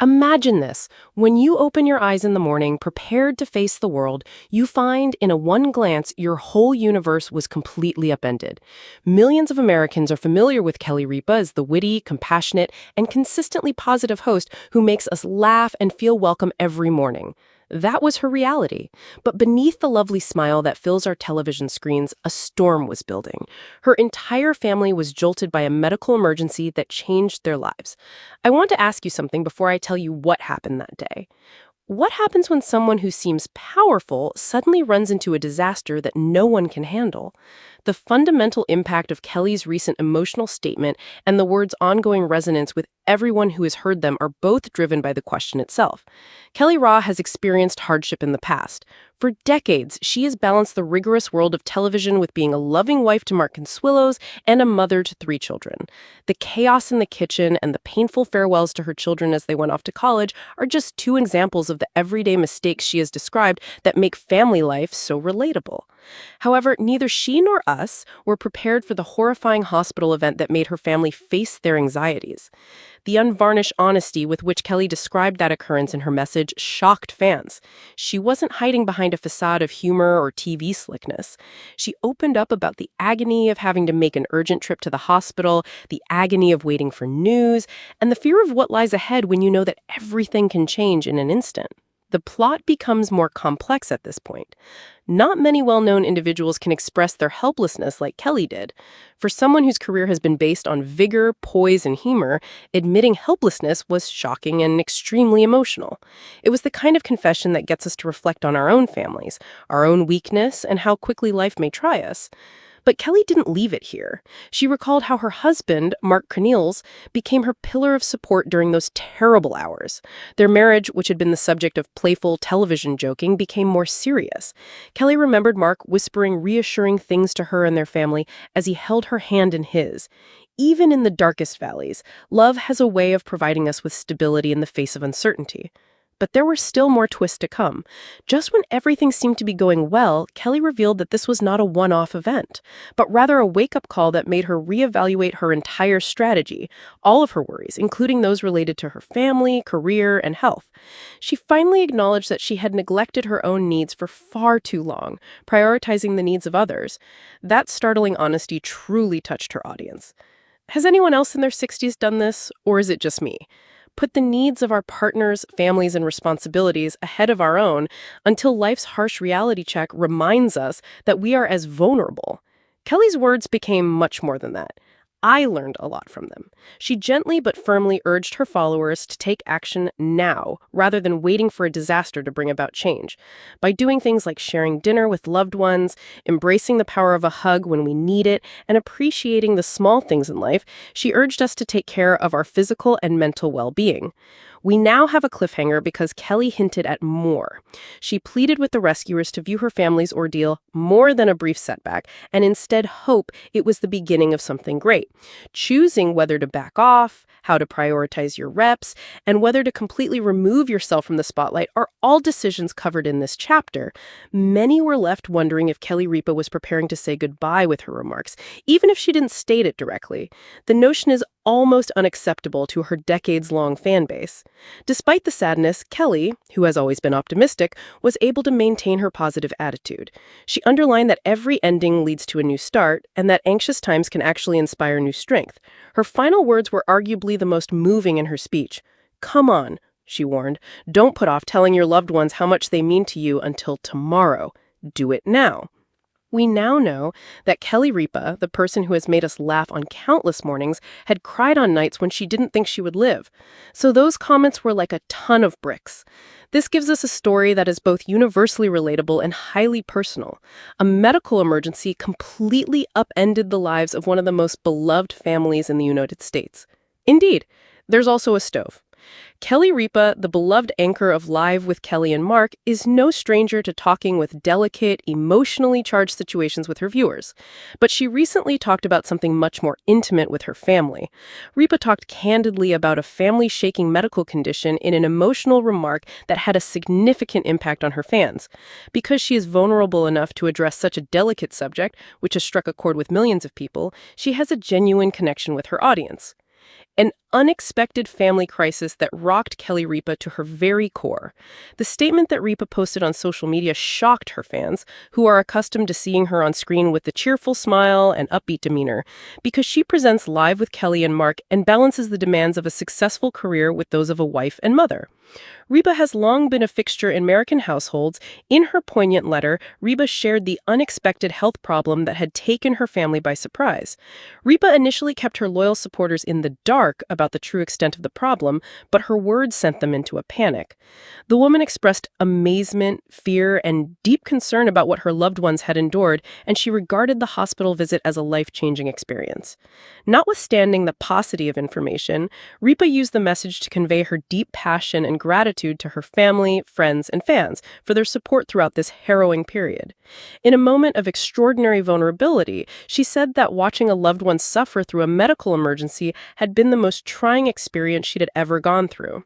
Imagine this. When you open your eyes in the morning, prepared to face the world, you find in a one glance your whole universe was completely upended. Millions of Americans are familiar with Kelly Ripa as the witty, compassionate, and consistently positive host who makes us laugh and feel welcome every morning. That was her reality. But beneath the lovely smile that fills our television screens, a storm was building. Her entire family was jolted by a medical emergency that changed their lives. I want to ask you something before I tell you what happened that day. What happens when someone who seems powerful suddenly runs into a disaster that no one can handle? The fundamental impact of Kelly's recent emotional statement and the words' ongoing resonance with everyone who has heard them are both driven by the question itself. Kelly Raw has experienced hardship in the past. For decades, she has balanced the rigorous world of television with being a loving wife to Mark Consuelos and a mother to 3 children. The chaos in the kitchen and the painful farewells to her children as they went off to college are just 2 examples of the everyday mistakes she has described that make family life so relatable. However, neither she nor us were prepared for the horrifying hospital event that made her family face their anxieties. The unvarnished honesty with which Kelly described that occurrence in her message shocked fans. She wasn't hiding behind a facade of humor or TV slickness. She opened up about the agony of having to make an urgent trip to the hospital, the agony of waiting for news, and the fear of what lies ahead when you know that everything can change in an instant. The plot becomes more complex at this point. Not many well-known individuals can express their helplessness like Kelly did. For someone whose career has been based on vigor, poise, and humor, admitting helplessness was shocking and extremely emotional. It was the kind of confession that gets us to reflect on our own families, our own weakness, and how quickly life may try us. But Kelly didn't leave it here. She recalled how her husband, Mark Consuelos, became her pillar of support during those terrible hours. Their marriage, which had been the subject of playful television joking, became more serious. Kelly remembered Mark whispering reassuring things to her and their family as he held her hand in his. Even in the darkest valleys, love has a way of providing us with stability in the face of uncertainty. But there were still more twists to come. Just when everything seemed to be going well, Kelly revealed that this was not a one-off event, but rather a wake-up call that made her reevaluate her entire strategy, all of her worries, including those related to her family, career, and health. She finally acknowledged that she had neglected her own needs for far too long, prioritizing the needs of others. That startling honesty truly touched her audience. Has anyone else in their 60s done this, or is it just me? Put the needs of our partners, families, and responsibilities ahead of our own until life's harsh reality check reminds us that we are as vulnerable. Kelly's words became much more than that. I learned a lot from them. She gently but firmly urged her followers to take action now, rather than waiting for a disaster to bring about change. By doing things like sharing dinner with loved ones, embracing the power of a hug when we need it, and appreciating the small things in life, she urged us to take care of our physical and mental well-being. We now have a cliffhanger because Kelly hinted at more. She pleaded with the rescuers to view her family's ordeal more than a brief setback, and instead hope it was the beginning of something great. Choosing whether to back off, how to prioritize your reps, and whether to completely remove yourself from the spotlight are all decisions covered in this chapter. Many were left wondering if Kelly Ripa was preparing to say goodbye with her remarks, even if she didn't state it directly. The notion is almost unacceptable to her decades-long fan base. Despite the sadness, Kelly, who has always been optimistic, was able to maintain her positive attitude. She underlined that every ending leads to a new start, and that anxious times can actually inspire new strength. Her final words were arguably the most moving in her speech. "Come on," she warned. "Don't put off telling your loved ones how much they mean to you until tomorrow. Do it now." We now know that Kelly Ripa, the person who has made us laugh on countless mornings, had cried on nights when she didn't think she would live. So those comments were like a ton of bricks. This gives us a story that is both universally relatable and highly personal. A medical emergency completely upended the lives of one of the most beloved families in the United States. Indeed, there's also a stove. Kelly Ripa, the beloved anchor of Live with Kelly and Mark, is no stranger to talking with delicate, emotionally charged situations with her viewers. But she recently talked about something much more intimate with her family. Ripa talked candidly about a family-shaking medical condition in an emotional remark that had a significant impact on her fans. Because she is vulnerable enough to address such a delicate subject, which has struck a chord with millions of people, she has a genuine connection with her audience. An unexpected family crisis that rocked Kelly Ripa to her very core. The statement that Ripa posted on social media shocked her fans, who are accustomed to seeing her on screen with the cheerful smile and upbeat demeanor, because she presents live with Kelly and Mark and balances the demands of a successful career with those of a wife and mother. Reba has long been a fixture in American households. In her poignant letter, Reba shared the unexpected health problem that had taken her family by surprise. Reba initially kept her loyal supporters in the dark about the true extent of the problem, but her words sent them into a panic. The woman expressed amazement, fear, and deep concern about what her loved ones had endured, and she regarded the hospital visit as a life-changing experience. Notwithstanding the paucity of information, Reba used the message to convey her deep passion and gratitude to her family, friends, and fans for their support throughout this harrowing period. In a moment of extraordinary vulnerability, she said that watching a loved one suffer through a medical emergency had been the most trying experience she'd ever gone through.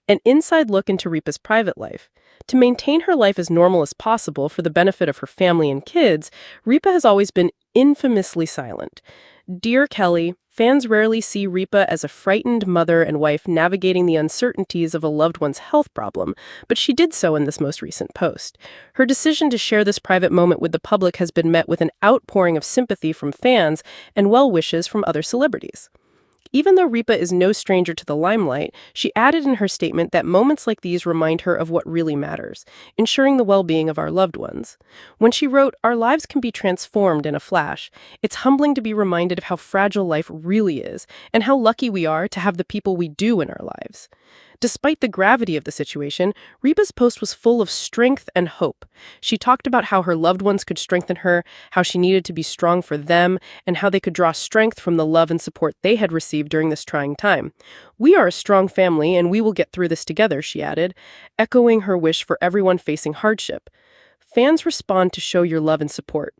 An inside look into Ripa's private life. To maintain her life as normal as possible for the benefit of her family and kids, Ripa has always been infamously silent. Dear Kelly, fans rarely see Ripa as a frightened mother and wife navigating the uncertainties of a loved one's health problem, but she did so in this most recent post. Her decision to share this private moment with the public has been met with an outpouring of sympathy from fans and well wishes from other celebrities. Even though Ripa is no stranger to the limelight, she added in her statement that moments like these remind her of what really matters, ensuring the well-being of our loved ones. When she wrote, "Our lives can be transformed in a flash," it's humbling to be reminded of how fragile life really is, and how lucky we are to have the people we do in our lives. Despite the gravity of the situation, Ripa's post was full of strength and hope. She talked about how her loved ones could strengthen her, how she needed to be strong for them, and how they could draw strength from the love and support they had received during this trying time. "We are a strong family, and we will get through this together," she added, echoing her wish for everyone facing hardship. Fans respond to show your love and support.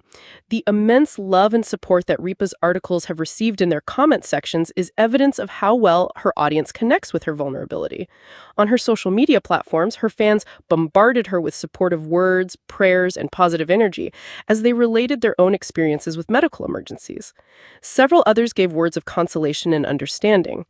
The immense love and support that Ripa's articles have received in their comment sections is evidence of how well her audience connects with her vulnerability. On her social media platforms, her fans bombarded her with supportive words, prayers, and positive energy as they related their own experiences with medical emergencies. Several others gave words of consolation and understanding.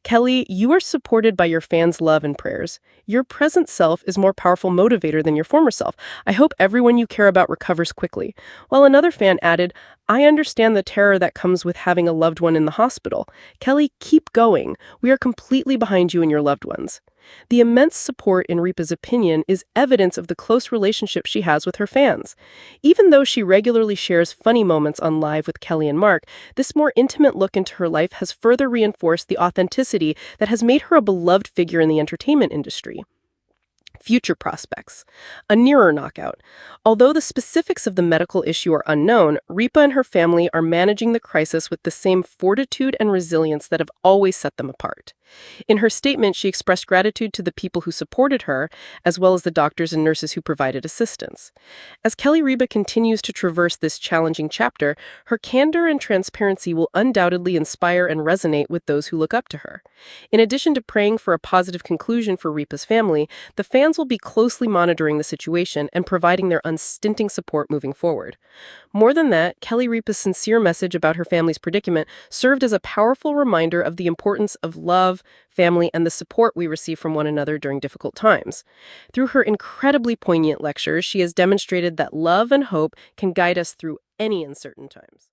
"Kelly, you are supported by your fans' love and prayers. Your present self is more powerful motivator than your former self. I hope everyone you care about recovers quickly." While another fan added, "I understand the terror that comes with having a loved one in the hospital. Kelly, keep going. We are completely behind you and your loved ones." The immense support in Ripa's opinion is evidence of the close relationship she has with her fans. Even though she regularly shares funny moments on Live with Kelly and Mark, this more intimate look into her life has further reinforced the authenticity that has made her a beloved figure in the entertainment industry. Future prospects. A nearer knockout. Although the specifics of the medical issue are unknown, Ripa and her family are managing the crisis with the same fortitude and resilience that have always set them apart. In her statement, she expressed gratitude to the people who supported her, as well as the doctors and nurses who provided assistance. As Kelly Ripa continues to traverse this challenging chapter, her candor and transparency will undoubtedly inspire and resonate with those who look up to her. In addition to praying for a positive conclusion for Ripa's family, the fans will be closely monitoring the situation and providing their unstinting support moving forward. More than that, Kelly Ripa's sincere message about her family's predicament served as a powerful reminder of the importance of love, family, and the support we receive from one another during difficult times. Through her incredibly poignant lectures, she has demonstrated that love and hope can guide us through any uncertain times.